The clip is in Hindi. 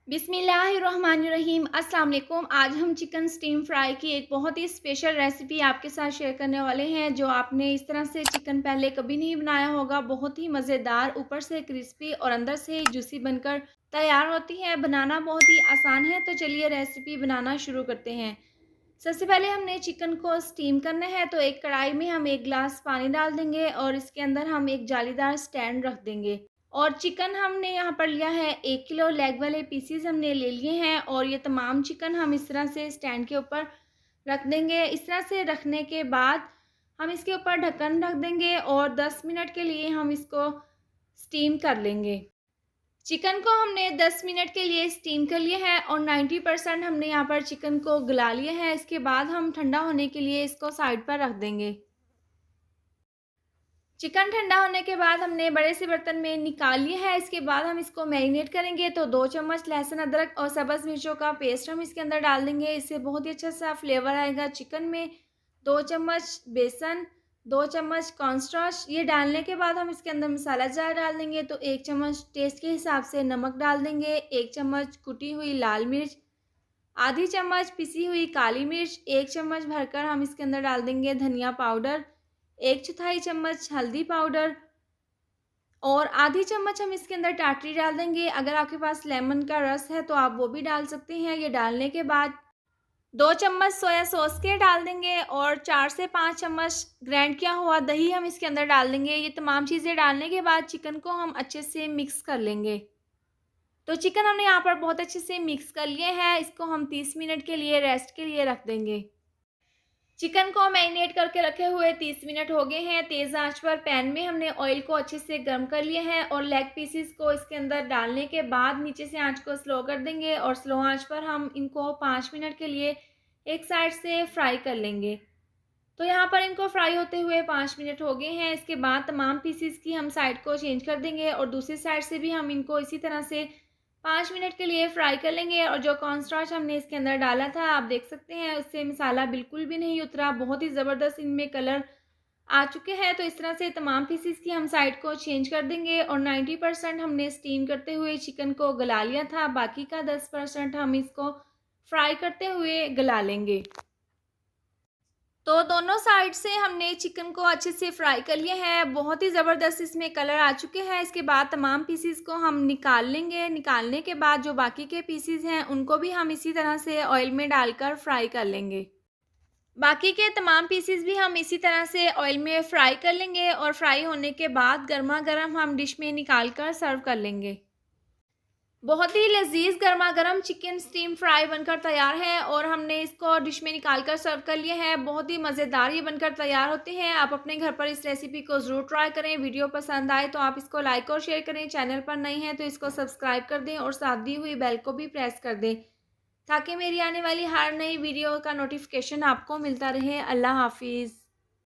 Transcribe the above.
बिस्मिल्लाहिर्रहमानिर्रहीम। अस्सलाम वालेकुम। आज हम चिकन स्टीम फ्राई की एक बहुत ही स्पेशल रेसिपी आपके साथ शेयर करने वाले हैं, जो आपने इस तरह से चिकन पहले कभी नहीं बनाया होगा। बहुत ही मज़ेदार, ऊपर से क्रिस्पी और अंदर से जूसी बनकर तैयार होती है। बनाना बहुत ही आसान है, तो चलिए रेसिपी बनाना शुरू करते हैं। सबसे पहले हमने चिकन को स्टीम करना है, तो एक कढ़ाई में हम 1 गिलास पानी डाल देंगे और इसके अंदर हम एक जालीदार स्टैंड रख देंगे। और चिकन हमने यहाँ पर लिया है 1 किलो। लेग वाले पीसीज हमने ले लिए हैं और ये तमाम चिकन हम इस तरह से स्टैंड के ऊपर रख देंगे। इस तरह से रखने के बाद हम इसके ऊपर ढक्कन रख देंगे और 10 मिनट के लिए हम इसको स्टीम कर लेंगे। चिकन को हमने 10 मिनट के लिए स्टीम कर लिया है और 90% हमने यहाँ पर चिकन को गला लिया है। इसके बाद हम ठंडा होने के लिए इसको साइड पर रख देंगे। चिकन ठंडा होने के बाद हमने बड़े से बर्तन में निकाल लिया है। इसके बाद हम इसको मैरिनेट करेंगे, तो 2 चम्मच लहसुन अदरक और सब्ज़ मिर्चों का पेस्ट हम इसके अंदर डाल देंगे। इससे बहुत ही अच्छा सा फ्लेवर आएगा चिकन में। 2 चम्मच बेसन, 2 चम्मच कॉर्नस्टार्च, ये डालने के बाद हम इसके अंदर मसाला जार डाल देंगे। तो 1 चम्मच टेस्ट के हिसाब से नमक डाल देंगे, 1 चम्मच कुटी हुई लाल मिर्च, आधी चम्मच पिसी हुई काली मिर्च, 1 चम्मच भरकर हम इसके अंदर डाल देंगे धनिया पाउडर, 1/4 चम्मच हल्दी पाउडर और आधी चम्मच हम इसके अंदर टाटरी डाल देंगे। अगर आपके पास लेमन का रस है तो आप वो भी डाल सकते हैं। ये डालने के बाद 2 चम्मच सोया सॉस के डाल देंगे और 4 से 5 चम्मच ग्राइंड किया हुआ दही हम इसके अंदर डाल देंगे। ये तमाम चीज़ें डालने के बाद चिकन को हम अच्छे से मिक्स कर लेंगे। तो चिकन हमने यहाँ पर बहुत अच्छे से मिक्स कर लिए हैं। इसको हम 30 मिनट के लिए रेस्ट के लिए रख देंगे। चिकन को मैरिनेट करके रखे हुए 30 मिनट हो गए हैं। तेज़ आंच पर पैन में हमने ऑयल को अच्छे से गर्म कर लिया है और लेग पीसेस को इसके अंदर डालने के बाद नीचे से आंच को स्लो कर देंगे और स्लो आंच पर हम इनको 5 मिनट के लिए एक साइड से फ्राई कर लेंगे। तो यहाँ पर इनको फ्राई होते हुए 5 मिनट हो गए हैं। इसके बाद तमाम पीसेस की हम साइड को चेंज कर देंगे और दूसरी साइड से भी हम इनको इसी तरह से 5 मिनट के लिए फ्राई कर लेंगे। और जो कॉर्नस्टार्च हमने इसके अंदर डाला था, आप देख सकते हैं उससे मसाला बिल्कुल भी नहीं उतरा, बहुत ही ज़बरदस्त इनमें कलर आ चुके हैं। तो इस तरह से तमाम पीसेस की हम साइड को चेंज कर देंगे और 90% हमने स्टीम करते हुए चिकन को गला लिया था, बाकी का 10% हम इसको फ्राई करते हुए गला लेंगे। तो दोनों साइड से हमने चिकन को अच्छे से फ्राई कर लिया है। बहुत ही ज़बरदस्त इसमें कलर आ चुके हैं। इसके बाद तमाम पीसेस को हम निकाल लेंगे। निकालने के बाद जो बाकी के पीसेस हैं उनको भी हम इसी तरह से ऑयल में डालकर फ्राई कर लेंगे। बाकी के तमाम पीसेस भी हम इसी तरह से ऑयल में फ्राई कर लेंगे और फ्राई होने के बाद गरमा-गरम हम डिश में निकाल कर सर्व कर लेंगे। बहुत ही लज़ीज़ गरमा-गरम चिकन स्टीम फ्राई बनकर तैयार है और हमने इसको डिश में निकाल कर सर्व कर लिया है। बहुत ही मज़ेदार ये बनकर तैयार होते हैं। आप अपने घर पर इस रेसिपी को ज़रूर ट्राई करें। वीडियो पसंद आए तो आप इसको लाइक और शेयर करें। चैनल पर नए हैं तो इसको सब्सक्राइब कर दें और साथ दी हुई बेल को भी प्रेस कर दें, ताकि मेरी आने वाली हर नई वीडियो का नोटिफिकेशन आपको मिलता रहे। अल्लाह हाफ़िज़।